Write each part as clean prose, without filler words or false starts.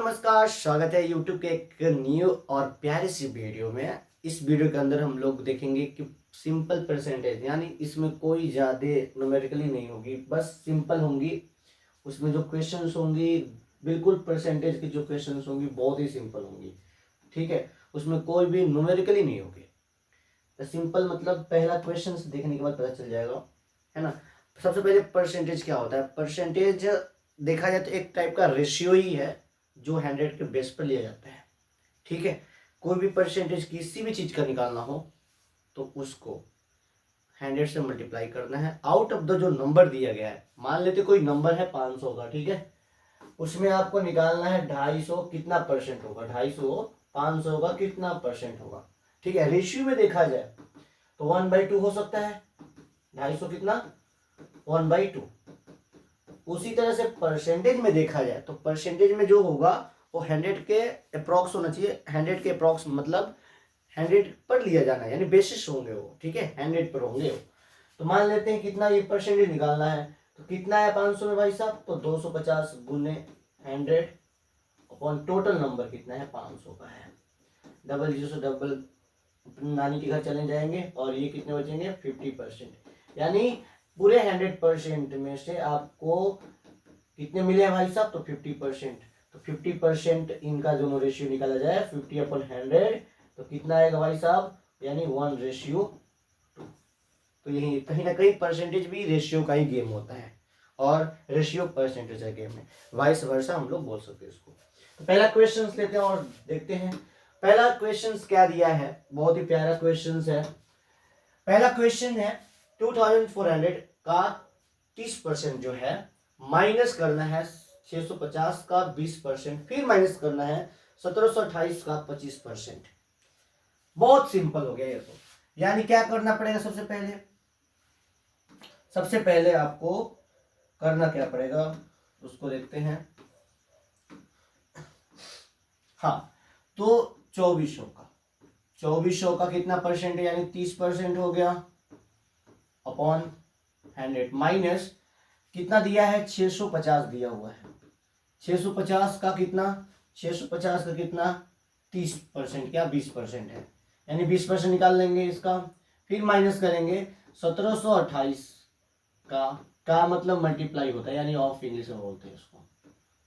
नमस्कार, स्वागत है YouTube के एक न्यू और प्यारी सी वीडियो में। इस वीडियो के अंदर हम लोग देखेंगे कि सिंपल परसेंटेज, यानी इसमें कोई ज़्यादा न्यूमेरिकली नहीं होगी, बस सिंपल होंगी। उसमें जो क्वेश्चंस होंगी बिल्कुल परसेंटेज की जो क्वेश्चंस होंगी बहुत ही सिंपल होंगी, ठीक है। उसमें कोई भी न्यूमेरिकली नहीं होगी। तो सिंपल मतलब पहला क्वेश्चन देखने के बाद पता चल जाएगा, है ना। सबसे पहले परसेंटेज क्या होता है। परसेंटेज देखा जाए तो एक टाइप का रेशियो ही है जो 100 के बेस पर लिया जाता है, ठीक है। कोई भी परसेंटेज किसी भी चीज का निकालना हो तो उसको 100 से मल्टीप्लाई करना है। आउट ऑफ द जो नंबर दिया गया है, मान लेते कोई नंबर है 500 का, ठीक है। उसमें आपको निकालना है 250 कितना परसेंट होगा, 250 500 का कितना परसेंट होगा, ठीक है। रेशियो में देखा जाए तो 1/2 हो सकता है। 250 कितना 1/2। उसी तरह से परसेंटेज में देखा जाए तो परसेंटेज में जो होगा वो 100 के अप्रॉक्स होना चाहिए। 100 के अप्रॉक्स मतलब 100 पर लिया जाना है, यानी बेसिस होंगे वो, ठीक है, 100 पर होंगे वो। तो मान लेते हैं कितना ये परसेंटेज निकालना है, तो कितना है 500 में भाई साहब, तो 250 गुने 100 अपॉन टोटल नंबर कितना है 500 का है। डबल जीरो से डबल नानी के घर चले जाएंगे और ये कितने बचेंगे 50%, यानी पूरे 100% में से आपको कितने मिले हैं भाई साहब, तो 50%। तो 50% इनका दोनों रेशियो निकाला जाए 50/100 तो कितना आएगा भाई साहब, यानी 1:2। तो यही कहीं ना कहीं परसेंटेज भी रेशियो का ही गेम होता है और रेशियो परसेंटेज का गेम है, वाइस वर्सा हम लोग बोल सकते हैं इसको। तो पहला क्वेश्चन लेते हैं और देखते हैं पहला क्वेश्चन क्या दिया है। बहुत ही प्यारा क्वेश्चन है। पहला क्वेश्चन है 2400 का 30% जो है माइनस करना है 650 का 20%, फिर माइनस करना है 1728 का 25%। बहुत सिंपल हो गया ये तो। यानी क्या करना पड़ेगा, सबसे पहले आपको करना क्या पड़ेगा उसको देखते हैं। हाँ, तो 2400 का कितना परसेंट है, यानी 30% हो गया अपॉन 100 माइनस कितना दिया है 650 दिया हुआ है। 650 का कितना 650 का कितना 30% क्या 20% है, यानी 20% निकाल लेंगे इसका। फिर माइनस करेंगे 1728 का मतलब मल्टीप्लाई होता है, यानी ऑफ इंग्लिश में बोलते हैं इसको,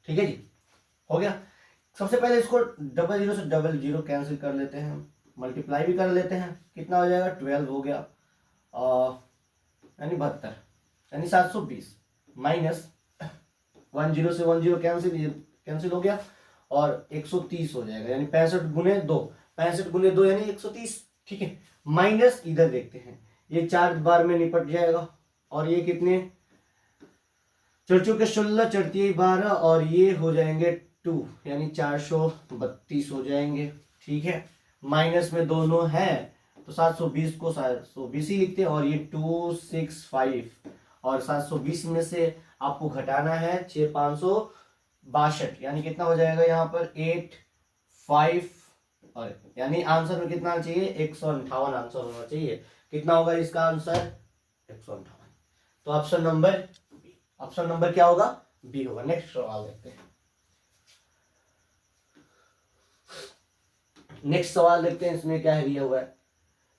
ठीक है जी। हो गया। सबसे पहले इसको डबल जीरो से डबल जीरो कैंसिल कर लेते हैं, मल्टीप्लाई भी कर लेते हैं। कितना हो जाएगा 12 हो गया, यानी 72, यानी 720 माइनस 10 से 10 कैंसिल हो गया और 130 हो जाएगा, यानी 65 गुने 2, 65 गुने 2 यानी 130, ठीक है। माइनस इधर देखते हैं, ये 4 बार में निपट जाएगा और ये कितने चढ़ के 16 चढ़ती है 12 और ये हो जाएंगे 2, यानी 432 हो जाएंगे, ठीक है। माइनस में दोनों है तो 720 को 720 ही लिखते हैं और ये 265 और 720 में से आपको घटाना है 6562, यानी कितना हो जाएगा यहाँ पर 85, और यानी आंसर में कितना चाहिए 158 आंसर होना चाहिए। कितना होगा इसका आंसर 158। तो ऑप्शन नंबर क्या होगा, बी होगा। नेक्स्ट सवाल देखते हैं। इसमें क्या है दिया हुआ है।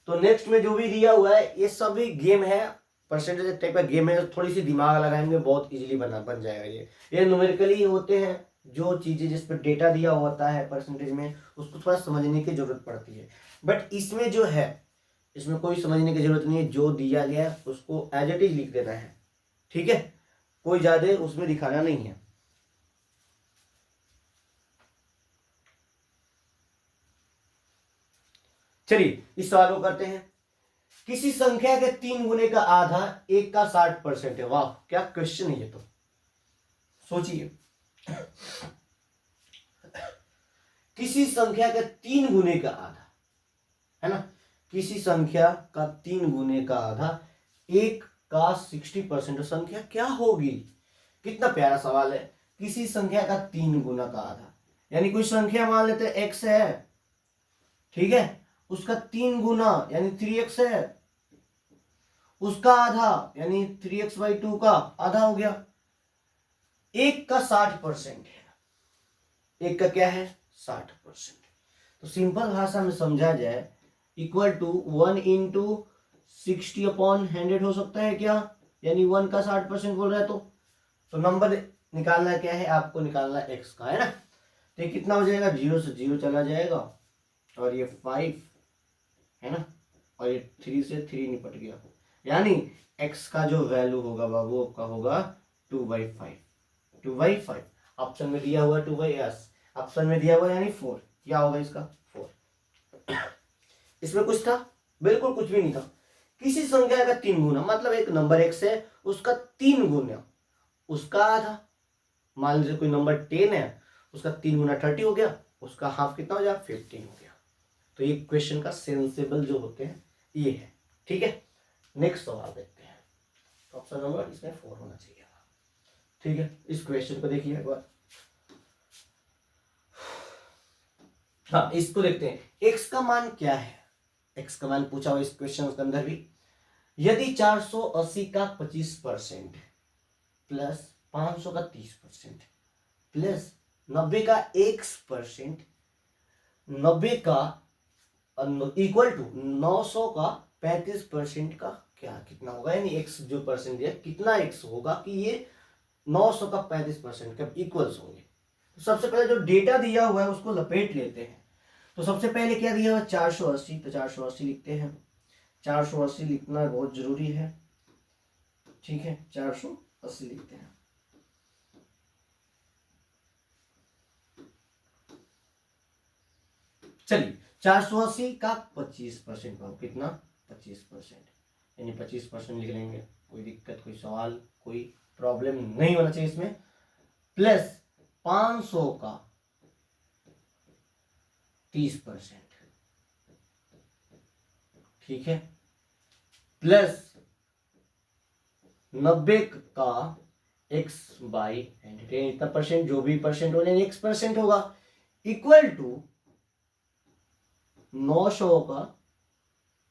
तो नेक्स्ट में जो भी दिया हुआ है ये सभी गेम है, परसेंटेज टाइप का गेम है। थोड़ी सी दिमाग लगाएंगे बहुत इजीली बन जाएगा। ये न्यूमेरिकली होते हैं, जो चीजें जिस पर डेटा दिया होता है परसेंटेज में उसको थोड़ा समझने की जरूरत पड़ती है। बट इसमें जो है इसमें कोई समझने की जरूरत नहीं है, जो दिया गया है उसको एज इट इज लिख देना है, ठीक है। कोई ज्यादा उसमें दिखाना नहीं है। चलिए इस सवाल को करते हैं। किसी संख्या के 3 गुने का आधा 1 का 60% है। वाह क्या क्वेश्चन है ये तो, सोचिए। किसी संख्या का 3 गुने का आधा, है ना, किसी संख्या का 3 गुने का आधा 1 का 60% संख्या क्या होगी। कितना प्यारा सवाल है। किसी संख्या का 3 गुना का आधा, यानी कोई संख्या मान लेते हैं x है, ठीक है, उसका 3 गुना यानी 3x है, उसका आधा यानी 3x/2 का आधा हो गया। 1 का 60% है, एक का क्या है 60%। तो सिंपल भाषा में समझा जाए इक्वल टू 1 इंटू 60/100 हो सकता है क्या, यानी 1 का 60% बोल रहा है। तो नंबर निकालना क्या है आपको, निकालना एक्स का, है ना। तो ये कितना हो जाएगा, 0 से 0 चला जाएगा और ये 5 है ना, और ये 3 से 3 निपट गया, यानी x का जो वैल्यू होगा बाबू आपका होगा 2/5। 2/5 ऑप्शन में दिया हुआ 2/s, ऑप्शन में दिया हुआ यानी 4, क्या होगा इसका 4। इसमें कुछ था, बिल्कुल कुछ भी नहीं था। किसी संख्या का 3 गुना, मतलब एक नंबर x है उसका 3 गुना उसका आधा। मान लीजिए कोई नंबर 10 है, उसका 3 गुना 30 हो गया, उसका हाफ कितना हो जाएगा 15 हो गया। तो ये क्वेश्चन का सेंसेबल जो होते हैं ये है, ठीक है। नेक्स्ट सवाल देखते हैं। तो ऑप्शन नंबर इसमें 4 होना चाहिए, ठीक है। इस क्वेश्चन को देखिए एक बार। हाँ, इसको देखते हैं। x का मान क्या है, x का मान पूछा हुआ इस क्वेश्चन के अंदर भी। यदि 480 का 25% प्लस 500 का 30% प्लस 90 का 1%, 90 का इक्वल टू 900 का 35% का क्या कितना होगा, यानी x जो परसेंट दिया कितना x होगा कि ये 900 का 35% का इक्वल्स होंगे। तो सबसे पहले जो डेटा दिया हुआ है उसको लपेट लेते हैं। तो सबसे पहले क्या दिया हुआ 480, तो 480 लिखते हैं। 480 लिखना बहुत जरूरी है, ठीक है। 480 लिखते हैं। चलिए 480 का 25% भाव कितना 25%, यानी 25% लिख लेंगे। कोई दिक्कत, कोई सवाल, कोई प्रॉब्लम नहीं होना चाहिए इसमें। प्लस 500 का 30%, ठीक है। प्लस 90 का x/100, इतना परसेंट जो भी परसेंट हो जाए x% होगा, इक्वल टू 900 का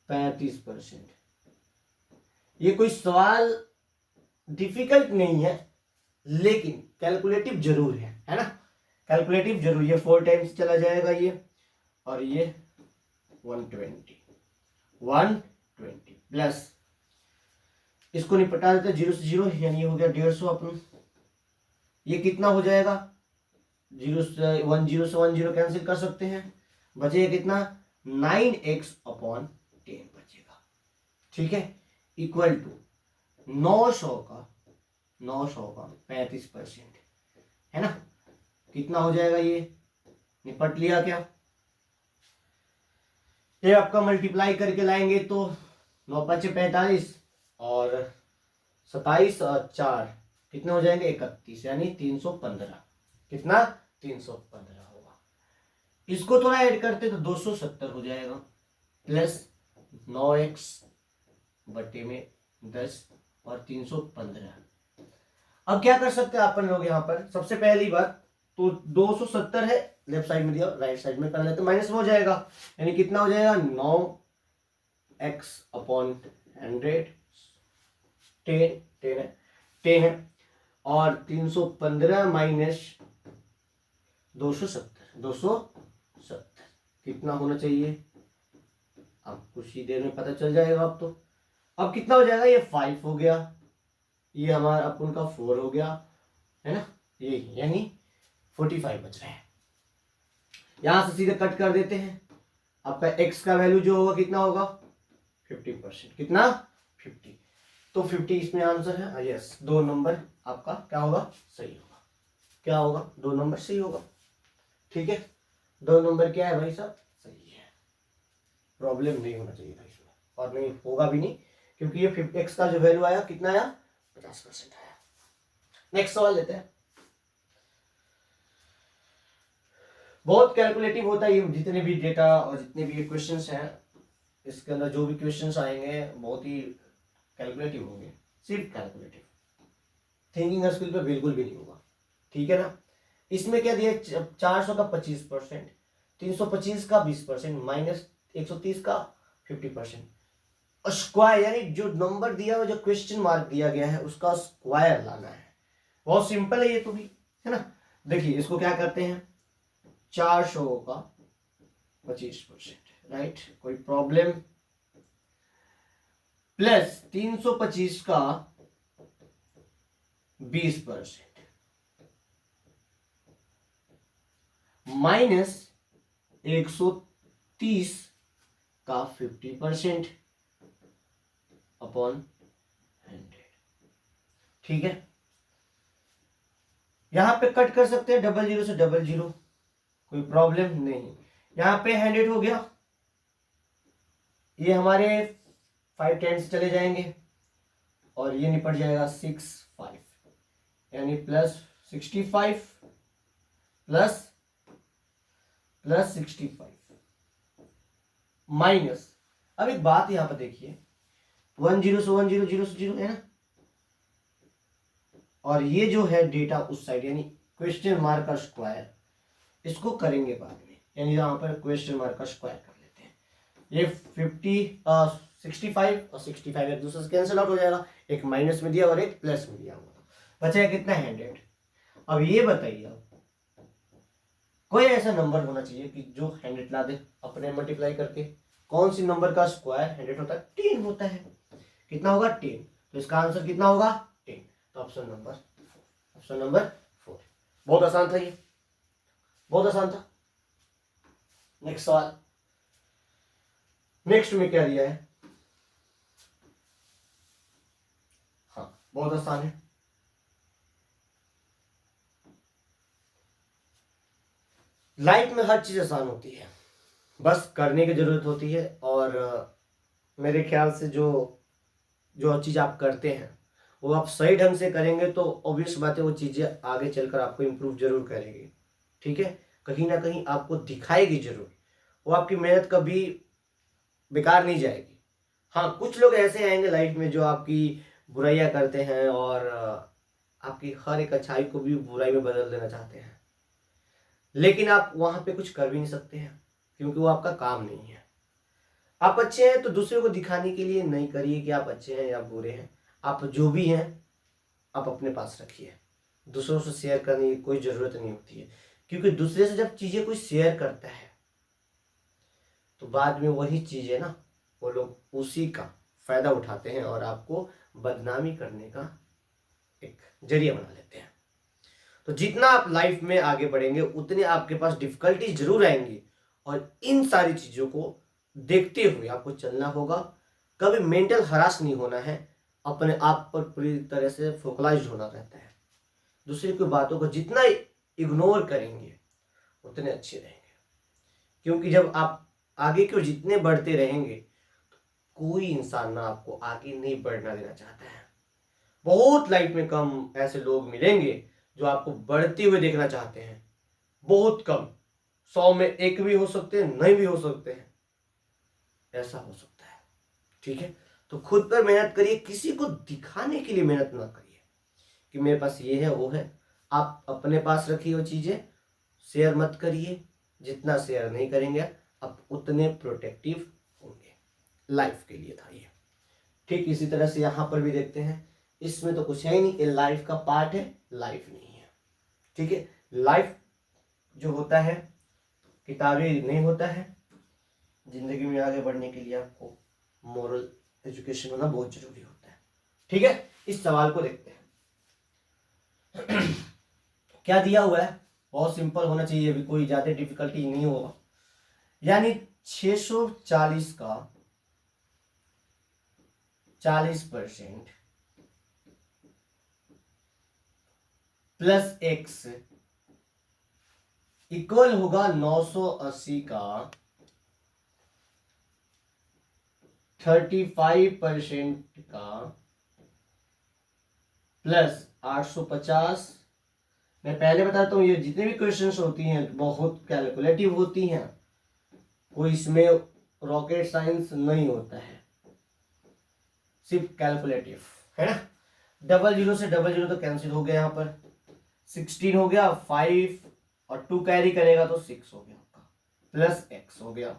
35%। ये कोई सवाल डिफिकल्ट नहीं है, लेकिन कैलकुलेटिव जरूर है ना। कैलकुलेटिव जरूर, ये 4 टाइम्स चला जाएगा ये, और ये 120 प्लस इसको निपटा देते 0 से 0, यानी ये हो गया 150 अपन। ये कितना हो जाएगा, 0 से 10 कैंसिल कर सकते हैं, बचेगा कितना 9x/10 बचेगा, ठीक है। इक्वल टू 900 का 35%, है ना। कितना हो जाएगा, ये निपट लिया क्या। ये आपका मल्टीप्लाई करके लाएंगे तो 9×5 = 45 और 27 और 4 कितने हो जाएंगे 31, यानी 315। कितना 315 होगा। इसको थोड़ा ऐड करते तो 270 हो जाएगा, प्लस 9x/10 और 315। अब क्या कर सकते हैं अपन लोग यहाँ पर, सबसे पहली बात तो 270 है लेफ्ट साइड में दिया, राइट साइड में कर लेते माइनस में हो जाएगा, यानी कितना हो जाएगा 9x/100 10 है और 315 माइनस 270 कितना होना चाहिए, अब कुछ ही देर में पता चल जाएगा। अब कितना हो जाएगा, ये 5 हो गया, ये हमारा अपन का 4 हो गया, है ना, ये यानी 45 बच रहे हैं। यहां से सीधे कट कर देते हैं। आपका x का वैल्यू जो होगा कितना होगा 50%, कितना 50। तो 50 इसमें आंसर है, यस 2 नंबर आपका क्या होगा सही होगा। क्या होगा 2 नंबर सही होगा, ठीक है। 2 नंबर क्या है भाई साहब सही है, प्रॉब्लम नहीं होना चाहिए था इसमें, और नहीं होगा भी नहीं, क्योंकि ये x का जो वैल्यू आया कितना आया 50% आया। नेक्स्ट सवाल लेते हैं। बहुत कैलकुलेटिव होता है ये, जितने भी डेटा और जितने भी क्वेश्चंस हैं इसके अंदर, जो भी क्वेश्चंस आएंगे बहुत ही कैलकुलेटिव होंगे, सिर्फ कैलकुलेटिव, थिंकिंग स्किल पे बिल्कुल भी नहीं होगा, ठीक है ना। इसमें क्या दिया 400 का 25%, 325 का 20%, माइनस 130 का 50%, स्क्वायर, यानी जो नंबर दिया हुआ जो क्वेश्चन मार्क दिया गया है उसका स्क्वायर लाना है। बहुत सिंपल है ये तो भी, है ना। देखिए इसको क्या करते हैं, 400 का 25%, राइट, कोई प्रॉब्लम। प्लस 325 का 20%, माइनस 130 का 50% अपॉन 100। ठीक है, यहां पे कट कर सकते हैं 00 से 00, कोई प्रॉब्लम नहीं। यहां पे 100 हो गया, ये हमारे 5 10 चले जाएंगे और ये निपट जाएगा 65, यानी प्लस 65 प्लस 65 माइनस। अब एक बात यहां पर देखिए, 10 से 10 0 से 0 है ना, और ये जो है डेटा उस साइड यानी क्वेश्चन मार्क का स्क्वायर, इसको करेंगे बाद में, यानी यहां पर क्वेश्चन मार्क का स्क्वायर कर लेते हैं। ये 65 और 65 एक दूसरे से कैंसिल आउट हो जाएगा, एक माइनस में दिया और एक प्लस में दिया हुआ, बचा कितना 100। अब ये बताइए, आप कोई ऐसा नंबर होना चाहिए कि जो 100 ला दे अपने मल्टीप्लाई करके। कौन सी नंबर का स्क्वायर 100 होता है? 10 होता है। कितना होगा? 10। तो इसका आंसर कितना होगा? 10। तो ऑप्शन नंबर 4। बहुत आसान था ये, बहुत आसान था। नेक्स्ट सवाल, नेक्स्ट में क्या दिया है? हाँ, बहुत आसान है। लाइफ में हर चीज आसान होती है, बस करने की जरूरत होती है। और मेरे ख्याल से जो चीज आप करते हैं वो आप सही ढंग से करेंगे तो ऑब्वियस बात है वो चीजें आगे चलकर आपको इम्प्रूव जरूर करेगी। ठीक है, कहीं ना कहीं आपको दिखाएगी जरूर, वो आपकी मेहनत कभी बेकार नहीं जाएगी। हाँ, कुछ लोग ऐसे आएंगे लाइफ में जो आपकी बुराइयां करते हैं और आपकी हर एक अच्छाई को भी बुराई में बदल देना चाहते हैं, लेकिन आप वहां पे कुछ कर भी नहीं सकते हैं क्योंकि वो आपका काम नहीं है। आप अच्छे हैं तो दूसरे को दिखाने के लिए नहीं करिए कि आप अच्छे हैं या बुरे हैं। आप जो भी हैं आप अपने पास रखिए, दूसरों से शेयर करने की कोई ज़रूरत नहीं होती है, क्योंकि दूसरे से जब चीज़ें कोई शेयर करता है तो बाद में वही चीज़ें ना, वो लोग उसी का फ़ायदा उठाते हैं और आपको बदनामी करने का एक जरिया बना लेते हैं। तो जितना आप लाइफ में आगे बढ़ेंगे उतने आपके पास डिफिकल्टी जरूर आएंगी, और इन सारी चीज़ों को देखते हुए आपको चलना होगा। कभी मेंटल हरास नहीं होना है, अपने आप पर पूरी तरह से फोकलाइज्ड होना रहता है। दूसरे की बातों को जितना इग्नोर करेंगे उतने अच्छे रहेंगे, क्योंकि जब आप आगे की ओर जितने बढ़ते रहेंगे तो कोई इंसान ना आपको आगे नहीं बढ़ना देना चाहता है। बहुत लाइफ में कम ऐसे लोग मिलेंगे जो आपको बढ़ते हुए देखना चाहते हैं, बहुत कम, 100 में एक भी हो सकते हैं, नहीं भी हो सकते हैं, ऐसा हो सकता है। ठीक है, तो खुद पर मेहनत करिए, किसी को दिखाने के लिए मेहनत ना करिए कि मेरे पास ये है वो है। आप अपने पास रखिए वो चीजें, शेयर मत करिए। जितना शेयर नहीं करेंगे आप उतने प्रोटेक्टिव होंगे। लाइफ के लिए था ये। ठीक इसी तरह से यहाँ पर भी देखते हैं, इसमें तो कुछ है ही नहीं, ये लाइफ का पार्ट है, लाइफ नहीं है। ठीक है, लाइफ जो होता है किताबी नहीं होता है। जिंदगी में आगे बढ़ने के लिए आपको मोरल एजुकेशन होना बहुत जरूरी होता है। ठीक है, इस सवाल को देखते हैं। क्या दिया हुआ है? बहुत सिंपल होना चाहिए, अभी कोई ज्यादा डिफिकल्टी नहीं होगा। यानी 640 का 40% प्लस एक्स इक्वल होगा 980 का 35% का प्लस 850। मैं पहले बताता हूँ, ये जितने भी क्वेश्चंस होती हैं बहुत कैलकुलेटिव होती हैं, कोई इसमें रॉकेट साइंस नहीं होता है, सिर्फ कैलकुलेटिव है ना। 00 से 00 तो कैंसिल हो गया, यहाँ पर 16 हो गया, 5 और 2 कैरी करेगा तो 6 हो गया आपका, प्लस x हो गया।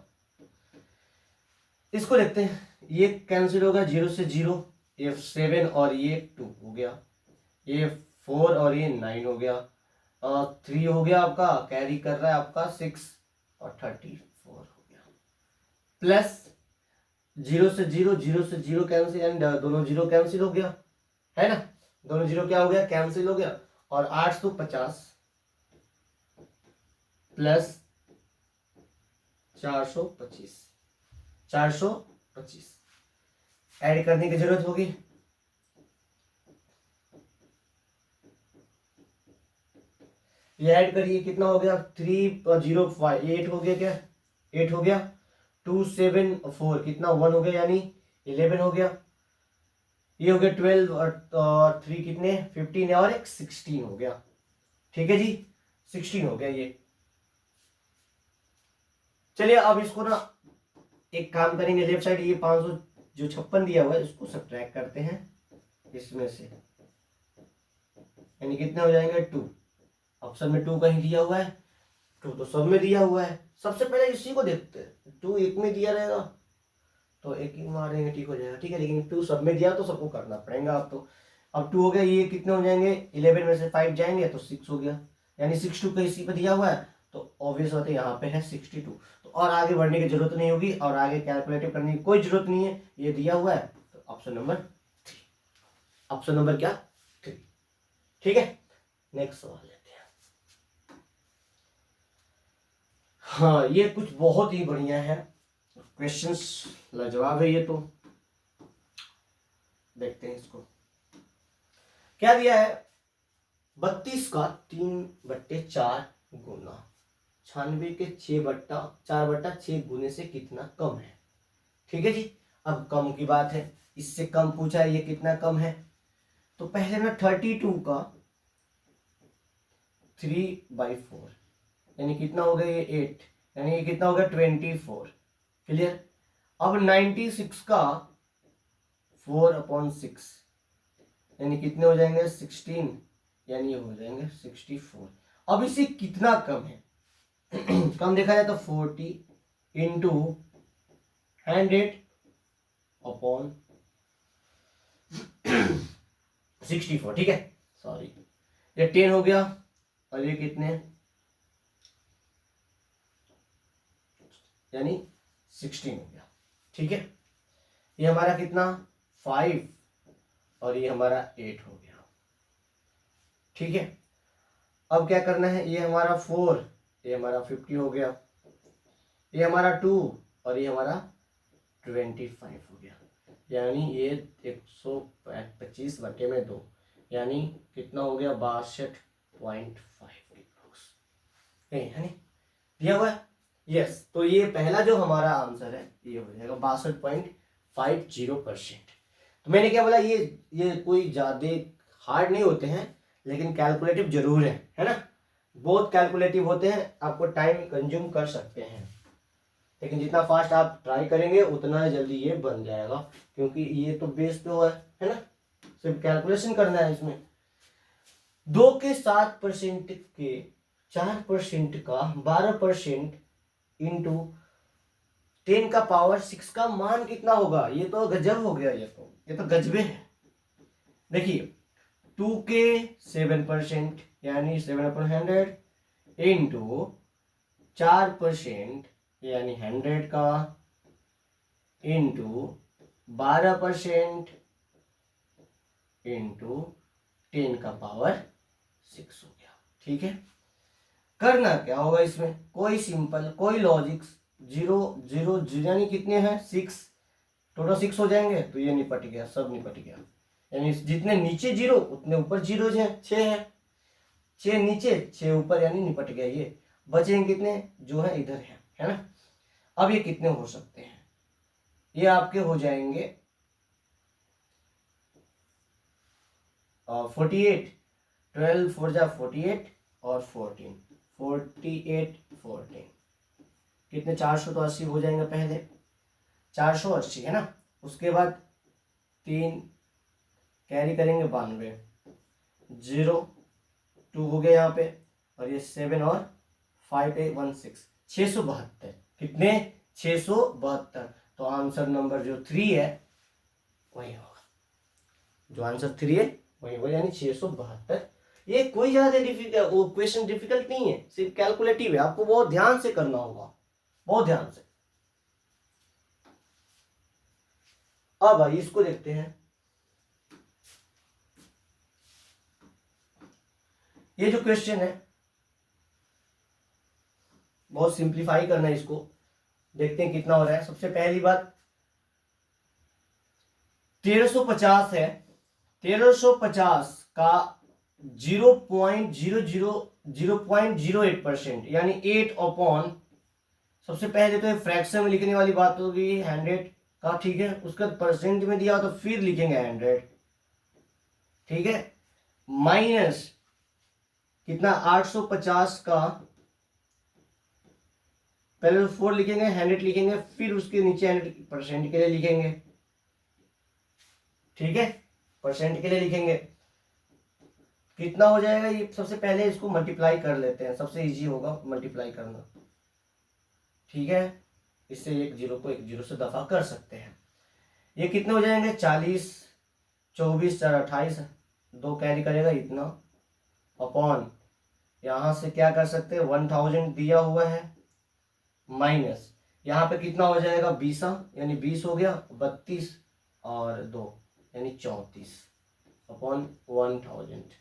इसको देखते हैं, ये कैंसिल होगा 0 से 0, ये 7 और ये 2 हो गया, ये 4 और ये 9 हो गया, 3 हो गया आपका, कैरी कर रहा है आपका 6 और 34 हो गया, प्लस 0 से 0, 0 से 0 कैंसिल, यानी दोनों 0 कैंसिल हो गया, है ना, दोनों 0 क्या हो गया, कैंसिल हो गया। और 850 प्लस 425, 425 ऐड करने की जरूरत होगी। ये ऐड करिए, कितना हो गया, 3058 हो गया, क्या 8 हो गया, 274 कितना 1 हो गया, यानी 11 हो गया। ये हो गया 12 और 3 कितने 15 है, और एक 16 हो गया। ठीक है जी, 16 हो गया ये। चलिए अब इसको ना एक काम करेंगे, लेफ्ट साइड ये 500 जो 56 दिया हुआ है इसको सब्ट्रैक्ट करते हैं इसमें से, यानी कितने हो जाएंगे 2। ऑप्शन में 2 कहीं दिया हुआ है, 2 तो सब में दिया हुआ है। सबसे पहले इसी को देखते हैं, 2 एक में दिया रहेगा तो एक ही मारेंगे, ठीक हो जाएगा, ठीक है। लेकिन 2 सब में दिया तो सबको करना पड़ेगा अब तो। अब 2 हो गया, ये कितने हो जाएंगे, 11 में से 5 जाएंगे तो 6 हो गया, यानी 62 का इसी पे दिया हुआ है, तो ऑब्वियस बात है यहाँ पे है 62। तो और आगे बढ़ने की जरूरत नहीं होगी, और आगे कैलकुलेटिव करने की कोई जरूरत नहीं है, ये दिया हुआ है। तो ऑप्शन नंबर 3, ऑप्शन नंबर क्या 3, ठीक है। नेक्स्ट सवाल लेते हैं। हाँ, ये कुछ बहुत ही बढ़िया है, क्वेश्चंस लाजवाब है ये तो। देखते हैं इसको क्या दिया है, 32 का 3/4 गुना 96 के 4/6 गुने से कितना कम है। ठीक है जी, अब कम की बात है, इससे कम पूछा है, ये कितना कम है। तो पहले ना 32 का 3/4 यानी कितना हो गया, ये 8, यानी ये कितना हो गया 24, क्लियर। अब 96 का 4/6 यानी कितने हो जाएंगे 16, यानी ये हो जाएंगे 64। अब इसे कितना कम है कम देखा जाए तो 40 इंटू 100/64, ठीक है, सॉरी ये 10 हो गया, और ये कितने यानी 16 हो गया, ठीक है। ये हमारा कितना 5 और ये हमारा 8 हो गया, ठीक है। अब क्या करना है, ये हमारा 4, ये हमारा 50 हो गया, ये हमारा 2 और ये हमारा 25 हो गया, यानी ये 125/2 यानी कितना हो गया 62.5 है नहीं दिया हुआ है। यस, तो ये पहला जो हमारा आंसर है ये हो जाएगा 62.50%। तो मैंने क्या बोला, ये कोई ज्यादा हार्ड नहीं होते हैं, लेकिन कैलकुलेटिव जरूर है ना, बहुत कैलकुलेटिव होते हैं, आपको टाइम कंज्यूम कर सकते हैं, लेकिन जितना फास्ट आप ट्राई करेंगे उतना जल्दी ये बन जाएगा, क्योंकि ये तो बेस पे हुआ है ना, सिर्फ कैलकुलेशन करना है इसमें। 2 के 7% के 4% का 12% इंटू 10 का पावर 6 का मान कितना होगा। ये तो गजब हो गया, ये तो गजबे है। देखिए 2 के 7% यानी 7/100 इंटू 4% यानी 100 का इंटू 12% इंटू 10 का पावर 6 हो गया, ठीक है। करना क्या होगा इसमें, कोई सिंपल कोई लॉजिक्स, 0 0 0 यानी कितने हैं 6, टोटल 6 हो जाएंगे, तो ये निपट गया, सब निपट गया, यानी जितने नीचे 0 उतने ऊपर 0 हैं, 6 है, 6 नीचे 6 ऊपर, यानी निपट गया। ये बचेंगे कितने जो है इधर है ना। अब ये कितने हो सकते हैं, ये आपके हो जाएंगे 48, 12 4 जा 48 और 14 कितने 480 हो जाएंगे, पहले 480 है ना, उसके बाद 3 कैरी करेंगे 92, 0 2 हो गया यहाँ पे, और ये 7 और 5 16 672, कितने 672। तो आंसर नंबर जो 3 है वही होगा, जो आंसर 3 है वही होगा, यानी 672 ये कोई ज्यादा डिफिकल्ट वो क्वेश्चन डिफिकल्ट नहीं है, सिर्फ कैलकुलेटिव है, आपको बहुत ध्यान से करना होगा, बहुत ध्यान से। अब भाई इसको देखते हैं। ये जो क्वेश्चन है बहुत सिंप्लीफाई करना है इसको, देखते हैं कितना हो रहा है। सबसे पहली बात 1350 है, 1350 का 0.08% यानी 8 अपॉन, सबसे पहले तो फ्रैक्शन में लिखने वाली बात होगी 100 का, ठीक है। उसका परसेंट में दिया तो फिर लिखेंगे 100, ठीक है। माइनस कितना 850 का, पहले तो 4 लिखेंगे, 100 लिखेंगे, फिर उसके नीचे 100% के लिए लिखेंगे, ठीक है। परसेंट के लिए लिखेंगे, कितना हो जाएगा ये। सबसे पहले इसको मल्टीप्लाई कर लेते हैं, सबसे इजी होगा मल्टीप्लाई करना, ठीक है। इससे एक जीरो को एक जीरो से दफा कर सकते हैं। ये कितने हो जाएंगे 40, 24 4 28, 2 कैरी करेगा इतना, अपॉन यहां से क्या कर सकते हैं 1000 दिया हुआ है, माइनस यहाँ पे कितना हो जाएगा 20 यानी 20 हो गया, 32 और 2 यानी 34 अपॉन 1000।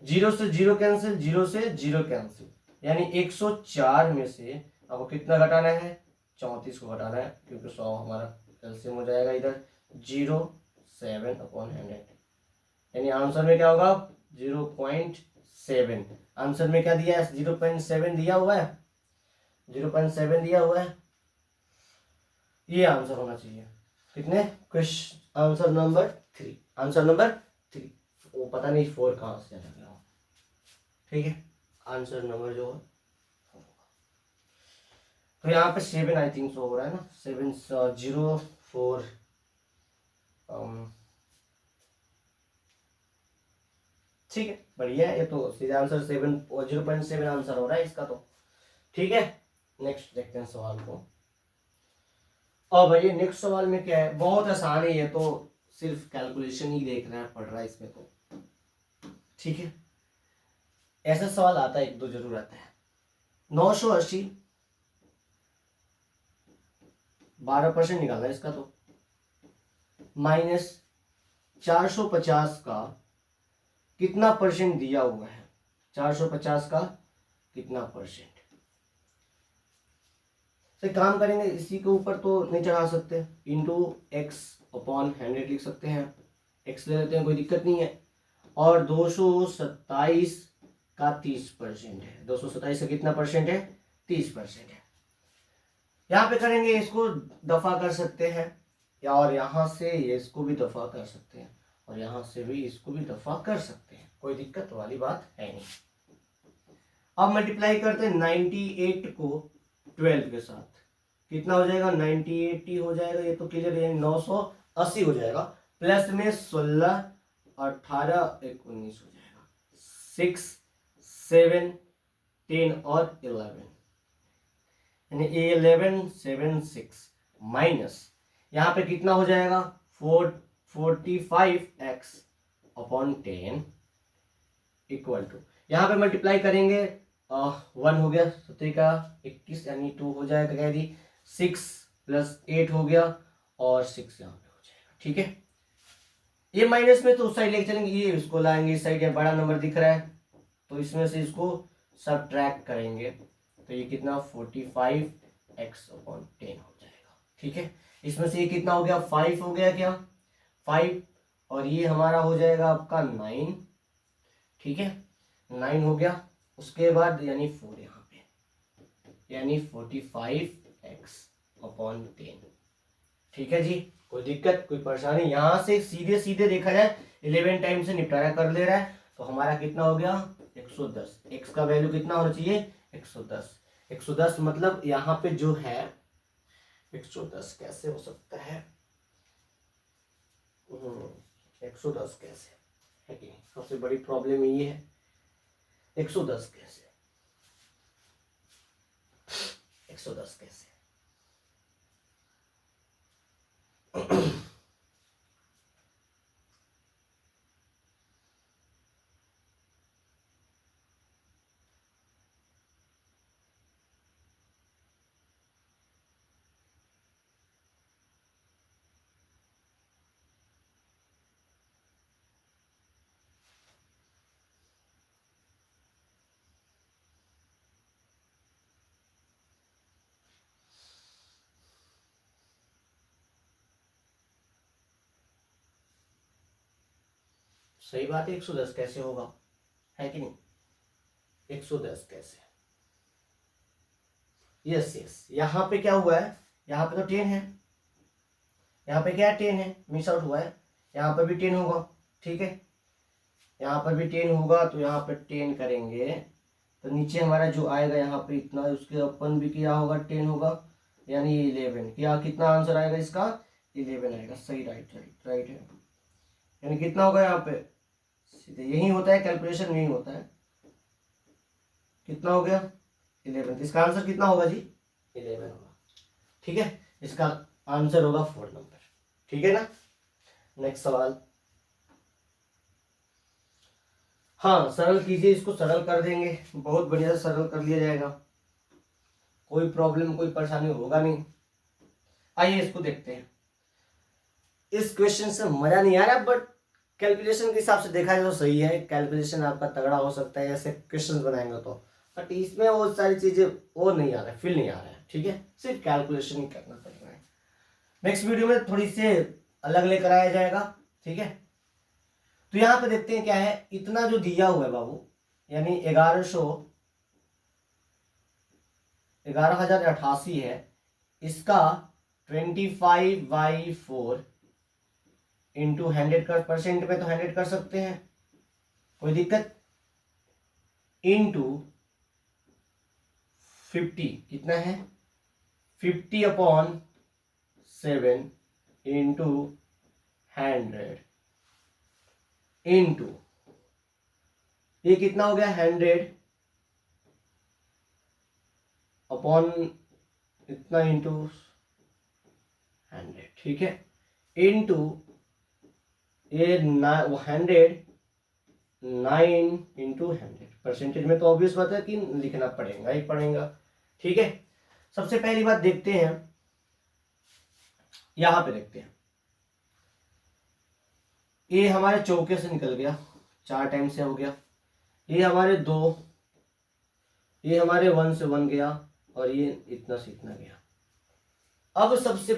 जीरो से जीरो कैंसिल, जीरो से जीरो कैंसिल, यानी 104 में से आपको कितना घटाना है 34 को घटाना है, क्योंकि 100 हमारा एलसीएम हो जाएगा इधर 07 अपॉन 100, यानी आंसर में क्या होगा 0.7। आंसर में क्या दिया है 0.7 दिया हुआ है, 0.7 दिया हुआ है, ये आंसर होना चाहिए। कितने question, answer number 3, answer number 3। वो पता नहीं 4 कहाँ से चला गया, ठीक है। आंसर नंबर जो है तो यहाँ पे 7 आई थिंक सो हो रहा है ना, 704 ठीक है, बढ़िया है। ये तो सीधा आंसर 0.7 आंसर हो रहा है इसका तो, ठीक है। नेक्स्ट देखते हैं सवाल को। और भाई नेक्स्ट सवाल में क्या है, बहुत आसान है ये तो, सिर्फ कैलकुलेशन ही देख रहा है पढ़ रहा है इसमें तो, ठीक है। ऐसा सवाल आता है, एक दो जरूर आता है। 980 12% निकालना है इसका तो, माइनस 450 का कितना परसेंट दिया हुआ है, 450 का कितना परसेंट से काम करेंगे। इसी के ऊपर तो नहीं चढ़ा सकते, इंटू एक्स अपॉन 100 लिख सकते हैं, एक्स ले लेते हैं कोई दिक्कत नहीं है। और 227 का 30% है, 227 का कितना परसेंट है 30% है। यहाँ पे करेंगे इसको दफा कर सकते हैं, या और यहाँ से इसको भी दफा कर सकते हैं, और यहाँ से भी इसको भी दफा कर सकते हैं, कोई दिक्कत वाली बात है नहीं। अब मल्टीप्लाई करते हैं 98 को 12 के साथ, कितना हो जाएगा 98 हो जाएगा, ये तो क्लियर है, 980 हो जाएगा, प्लस में 16 18 19 हो जाएगा, 6 7 10 और 11 यानी 1176 माइनस यहाँ पे कितना हो जाएगा 45x अपॉन 10 इक्वल टू, यहाँ पे मल्टीप्लाई करेंगे 1 हो गया 17 का 21 यानी 2 हो जाएगा, कह दी 6 प्लस 8 हो गया और 6 यहाँ पे हो जाएगा, ठीक है। ये माइनस में तो उस साइड लेके चलेंगे, ये इसको लाएंगे इस साइड, बड़ा नंबर दिख रहा है तो इसमें से इसको सब्ट्रैक्ट करेंगे, तो ये कितना 45x अपॉन 10 हो जाएगा, ठीक है। इसमें से ये कितना हो गया 5 हो गया, क्या 5, और ये हमारा हो जाएगा आपका 9, ठीक है 9 हो गया। उसके बाद यानी 4 यहाँ पे, यानी 45x अपॉन 10, ठीक है जी। कोई दिक्कत कोई परेशानी, यहाँ से सीधे सीधे देखा जाए 11 टाइम से निपटारा कर ले रहा है, तो हमारा कितना हो गया 110। x का वैल्यू कितना होना चाहिए 110, 110 मतलब यहाँ पे जो है 110 कैसे हो सकता है 110 कैसे है कि सबसे बड़ी प्रॉब्लम ये है 110 कैसे, 110 कैसे सही बात है, 110 कैसे होगा, है कि नहीं, 110 कैसे, यस यस। यहाँ पे क्या हुआ है, यहाँ पे तो 10 है, यहाँ पे क्या है 10 है, मिस आउट हुआ है, यहाँ पर भी 10 होगा, ठीक है, यहाँ पर भी 10 होगा, तो यहाँ पे 10 करेंगे तो नीचे हमारा जो आएगा यहाँ पे इतना, उसके अपन भी क्या होगा 10 होगा, यानी 11, क्या कितना आंसर आएगा इसका, 11 आएगा, सही, राइट राइट राइट है। यानी कितना होगा यहाँ पे, सीधे यही होता है कैलकुलेशन, यही होता है, कितना हो गया 11, इसका आंसर कितना होगा जी, 11 होगा, ठीक है, इसका आंसर होगा 4 नंबर, ठीक है ना। नेक्स्ट सवाल, हाँ सरल कीजिए, इसको सरल कर देंगे, बहुत बढ़िया से सरल कर लिया जाएगा, कोई प्रॉब्लम कोई परेशानी होगा नहीं। आइए इसको देखते हैं। इस क्वेश्चन से मजा नहीं आ रहा, बट कैलकुलेशन के हिसाब से देखा जाए तो सही है, कैलकुलेशन आपका तगड़ा हो सकता है ऐसे क्वेश्चन बनाएंगे तो, बट इसमें वो सारी चीजें वो नहीं आ रहा है, फील नहीं आ रहा है, ठीक है, सिर्फ कैलकुलेशन ही करना पड़ रहा है। नेक्स्ट वीडियो में थोड़ी से अलग लेकर आया जाएगा, ठीक है। तो यहाँ पे देखते हैं क्या है, इतना जो दिया हुआ है बाबू, यानी 11,088 है, इसका 25/4 इंटू 100 कर, परसेंट में तो 100 कर सकते हैं, कोई दिक्कत, इंटू 50 कितना है, 50/7 इंटू 100 इंटू, ये कितना हो गया 100 अपॉन इतना इंटू 100, ठीक है, इंटू ये 109 इंटू 100, परसेंटेज में तो ऑब्वियस बात है कि लिखना पड़ेगा ही पड़ेगा, ठीक है। सबसे पहली बात देखते हैं, यहां पे देखते हैं, ये हमारे चौके से निकल गया, 4 टाइम से हो गया, ये हमारे 2, ये हमारे 1 से 1 गया, और ये इतना से इतना गया। अब सबसे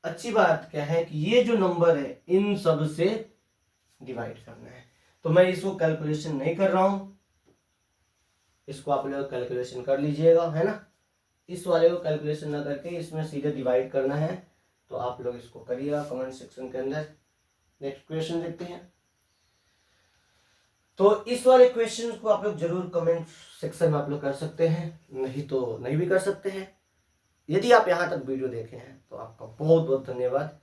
अच्छी बात क्या है कि ये जो नंबर है इन सब से डिवाइड करना है, तो मैं इसको कैलकुलेशन नहीं कर रहा हूं, इसको आप लोग कैलकुलेशन कर लीजिएगा, है ना, इस वाले को कैलकुलेशन ना करके इसमें सीधे डिवाइड करना है, तो आप लोग इसको करिएगा कमेंट सेक्शन के अंदर। नेक्स्ट क्वेश्चन देखते हैं। तो इस वाले क्वेश्चन को आप लोग जरूर कमेंट सेक्शन में आप लोग कर सकते हैं, नहीं तो नहीं भी कर सकते हैं। यदि आप यहाँ तक वीडियो देखे हैं तो आपका बहुत बहुत धन्यवाद।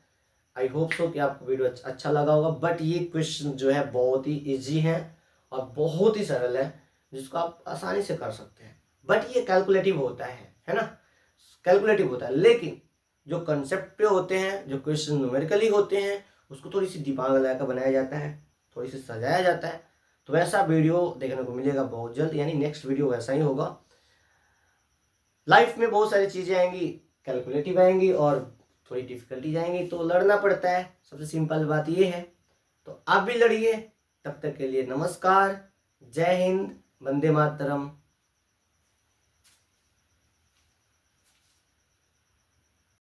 आई होप सो कि आपको वीडियो अच्छा लगा होगा, बट ये क्वेश्चन जो है बहुत ही इजी है और बहुत ही सरल है, जिसको आप आसानी से कर सकते हैं, बट ये कैलकुलेटिव होता है ना, कैलकुलेटिव होता है, लेकिन जो कंसेप्ट पे होते हैं, जो क्वेश्चन न्यूमेरिकली होते हैं, उसको थोड़ी सी दिमाग लगाकर बनाया जाता है, थोड़ी सी सजाया जाता है, तो वैसा वीडियो देखने को मिलेगा बहुत जल्द, यानी नेक्स्ट वीडियो वैसा ही होगा। लाइफ में बहुत सारी चीज़ें आएंगी, कैलकुलेटिव आएंगी और थोड़ी डिफिकल्टीज आएंगी, तो लड़ना पड़ता है, सबसे सिंपल बात ये है, तो आप भी लड़िए। तब तक के लिए नमस्कार, जय हिंद, वंदे मातरम।